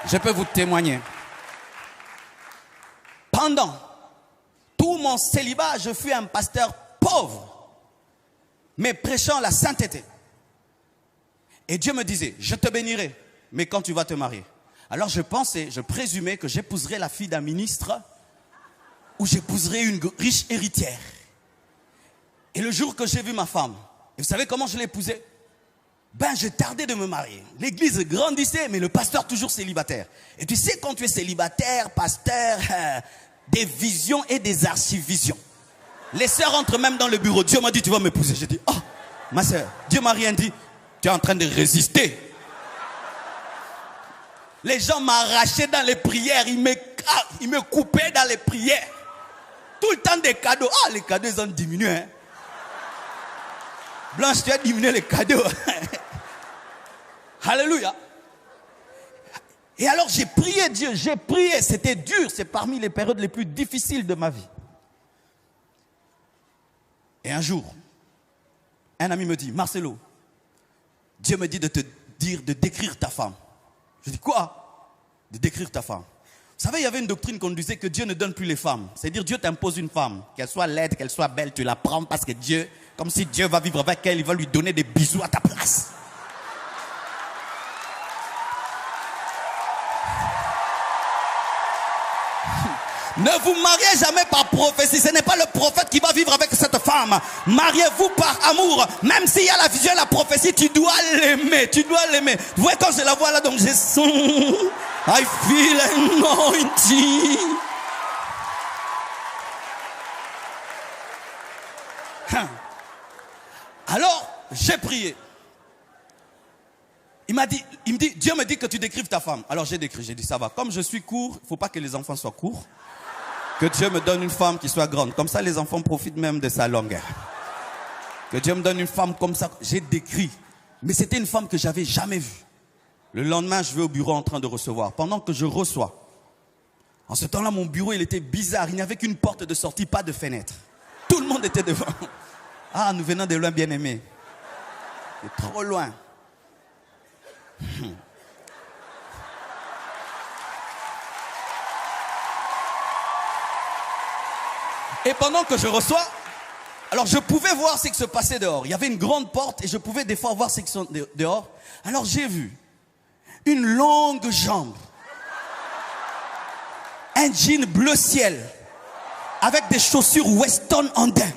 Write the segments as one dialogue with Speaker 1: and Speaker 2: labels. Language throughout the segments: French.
Speaker 1: Je peux vous témoigner. Pendant tout mon célibat, je fus un pasteur pauvre, mais prêchant la sainteté. Et Dieu me disait, je te bénirai, mais quand tu vas te marier. Alors je pensais, je présumais que j'épouserais la fille d'un ministre ou j'épouserais une riche héritière. Et le jour que j'ai vu ma femme, et vous savez comment je l'ai épousée? Ben, je tardais de me marier. L'église grandissait, mais le pasteur toujours célibataire. Et tu sais, quand tu es célibataire, pasteur, des visions et des archivisions. Les sœurs entrent même dans le bureau. Dieu m'a dit, tu vas m'épouser. J'ai dit, oh, ma sœur, Dieu m'a rien dit. Tu es en train de résister. Les gens m'arrachaient dans les prières. Ils me coupaient dans les prières. Tout le temps des cadeaux. Ah, les cadeaux, ils ont diminué. Hein. Blanche, tu as diminué les cadeaux. Alléluia. Et alors j'ai prié Dieu, j'ai prié. C'était dur. C'est parmi les périodes les plus difficiles de ma vie. Et un jour, un ami me dit, Marcelo, Dieu me dit de te dire de décrire ta femme. Je dis quoi? De décrire ta femme. Vous savez, il y avait une doctrine qu'on disait que Dieu ne donne plus les femmes. C'est-à-dire Dieu t'impose une femme, qu'elle soit laide, qu'elle soit belle, tu la prends parce que Dieu, comme si Dieu va vivre avec elle, il va lui donner des bisous à ta place. Ne vous mariez jamais par prophétie. Ce n'est pas le prophète qui va vivre avec cette femme. Mariez-vous par amour. Même s'il y a la vision et la prophétie, tu dois l'aimer. Tu dois l'aimer. Vous voyez quand je la vois là, donc je sens. I feel anointing. Alors, j'ai prié. Il me dit, Dieu me dit que tu décrives ta femme. Alors j'ai décrit, j'ai dit ça va. Comme je suis court, il ne faut pas que les enfants soient courts. Que Dieu me donne une femme qui soit grande. Comme ça, les enfants profitent même de sa longueur. Que Dieu me donne une femme comme ça. J'ai décrit. Mais c'était une femme que j'avais jamais vue. Le lendemain, je vais au bureau en train de recevoir. Pendant que je reçois, en ce temps-là, mon bureau, il était bizarre. Il n'y avait qu'une porte de sortie, pas de fenêtre. Tout le monde était devant. Ah, nous venons de loin, bien-aimés. C'est trop loin. Et pendant que je reçois, alors je pouvais voir ce qui se passait dehors. Il y avait une grande porte et je pouvais des fois voir ce qui se passait dehors. Alors j'ai vu une longue jambe, un jean bleu ciel, avec des chaussures Weston andin.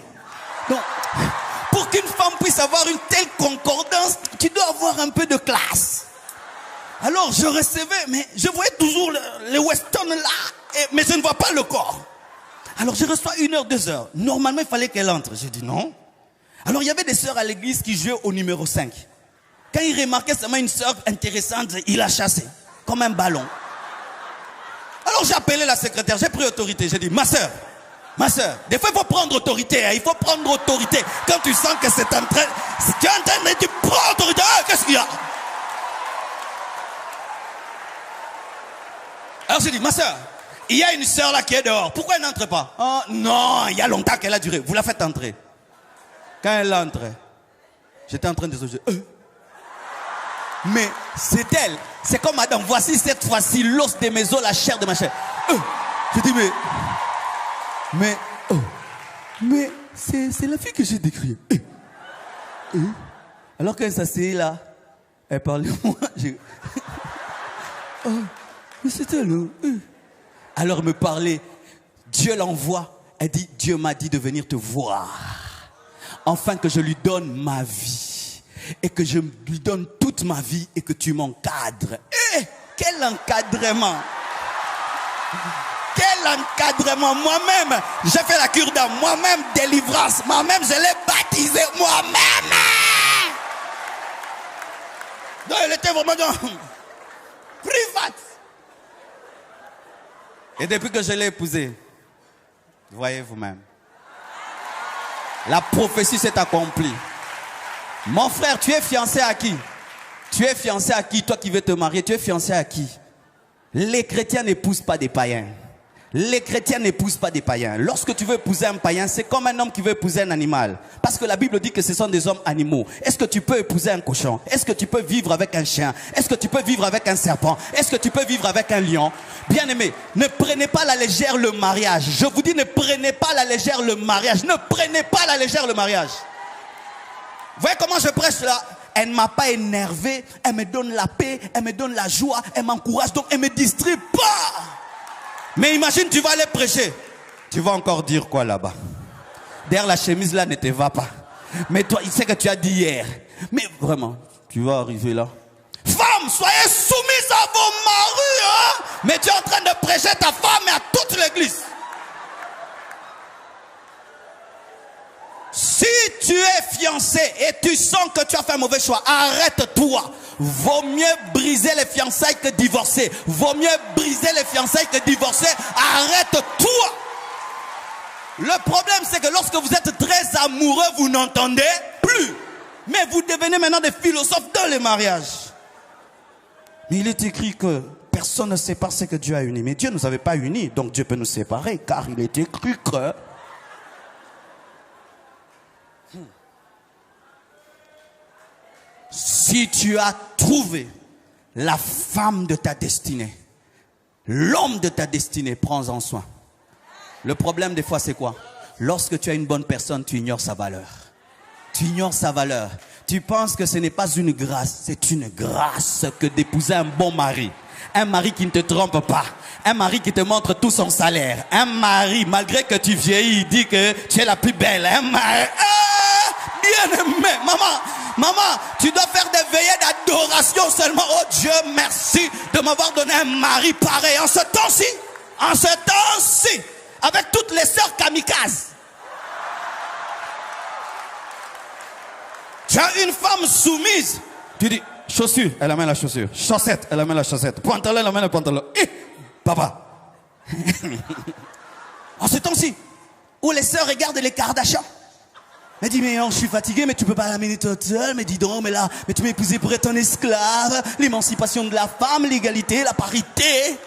Speaker 1: Donc, pour qu'une femme puisse avoir une telle concordance, tu dois avoir un peu de classe. Alors je recevais, mais je voyais toujours les Weston là, mais je ne vois pas le corps. Alors je reçois 1 heure, 2 heures. Normalement, il fallait qu'elle entre. J'ai dit non. Alors il y avait des sœurs à l'église qui jouaient au numéro 5. Quand il remarquait seulement une sœur intéressante, il la chassait, comme un ballon. Alors j'ai appelé la secrétaire, j'ai pris autorité. J'ai dit, ma sœur, des fois il faut prendre autorité. Hein, il faut prendre autorité. Quand tu sens que c'est en train, si tu es en train de tu prends autorité, qu'est-ce qu'il y a? Alors j'ai dit, ma sœur, il y a une sœur là qui est dehors. Pourquoi elle n'entre pas? Oh, non, il y a longtemps qu'elle a duré. Vous la faites entrer. Quand elle entre, j'étais en train de se dire, mais c'est elle. C'est comme madame, voici cette fois-ci l'os de mes os, la chair de ma chair. Je dis, mais c'est la fille que j'ai décrite. Alors qu'elle s'assied là, elle parlait moi. Mais c'est elle. Alors elle me parlait, Dieu l'envoie. Elle dit, Dieu m'a dit de venir te voir. Enfin que je lui donne ma vie. Et que je lui donne toute ma vie et que tu m'encadres. Quel encadrement! Quel encadrement! Moi-même, j'ai fait la cure d'âme. Moi-même, délivrance. Moi-même, je l'ai baptisé. Moi-même! Donc, elle était vraiment dans... privat. Et depuis que je l'ai épousée, voyez vous-même, la prophétie s'est accomplie. Mon frère, tu es fiancé à qui? Tu es fiancé à qui? Toi qui veux te marier, tu es fiancé à qui? Les chrétiens n'épousent pas des païens. Les chrétiens n'épousent pas des païens. Lorsque tu veux épouser un païen, c'est comme un homme qui veut épouser un animal. Parce que la Bible dit que ce sont des hommes animaux. Est-ce que tu peux épouser un cochon? Est-ce que tu peux vivre avec un chien? Est-ce que tu peux vivre avec un serpent? Est-ce que tu peux vivre avec un lion? Bien aimé, ne prenez pas à la légère le mariage. Je vous dis, ne prenez pas à la légère le mariage. Ne prenez pas à la légère le mariage. Vous voyez comment je prêche là? Elle ne m'a pas énervé, elle me donne la paix, elle me donne la joie, elle m'encourage, donc elle ne me distrait pas. Mais imagine, tu vas aller prêcher. Tu vas encore dire quoi là-bas? Derrière la chemise là ne te va pas. Mais toi, il sait que tu as dit hier. Mais vraiment, tu vas arriver là. Femmes, soyez soumises à vos maris, hein? Mais tu es en train de prêcher ta femme et à toute l'église. Si tu es fiancé et tu sens que tu as fait un mauvais choix, arrête-toi. Vaut mieux briser les fiançailles que divorcer. Vaut mieux briser les fiançailles que divorcer. Arrête-toi. Le problème, c'est que lorsque vous êtes très amoureux, vous n'entendez plus. Mais vous devenez maintenant des philosophes dans les mariages. Mais il est écrit que personne ne sépare ce que Dieu a uni. Mais Dieu ne nous avait pas unis, donc Dieu peut nous séparer, car il est écrit que... Si tu as trouvé la femme de ta destinée, l'homme de ta destinée, prends-en soin. Le problème des fois c'est quoi? Lorsque tu as une bonne personne, tu ignores sa valeur. Tu ignores sa valeur. Tu penses que ce n'est pas une grâce, c'est une grâce que d'épouser un bon mari. Un mari qui ne te trompe pas. Un mari qui te montre tout son salaire. Un mari, malgré que tu vieillis, il dit que tu es la plus belle. Un mari, bien aimé, maman, tu dois faire des veillées d'adoration seulement. Oh Dieu, merci de m'avoir donné un mari pareil. En ce temps-ci, avec toutes les sœurs kamikazes. Tu as une femme soumise. Tu dis, chaussure, elle amène la chaussure. Chaussette, elle amène la chaussette. Pantalon, elle amène le pantalon. Papa. En ce temps-ci, où les sœurs regardent les Kardashians. Mais dis, mais je suis fatigué, mais tu peux pas l'amener toute seule. Mais dis donc, mais tu m'as épousé pour être un esclave. L'émancipation de la femme, l'égalité, la parité.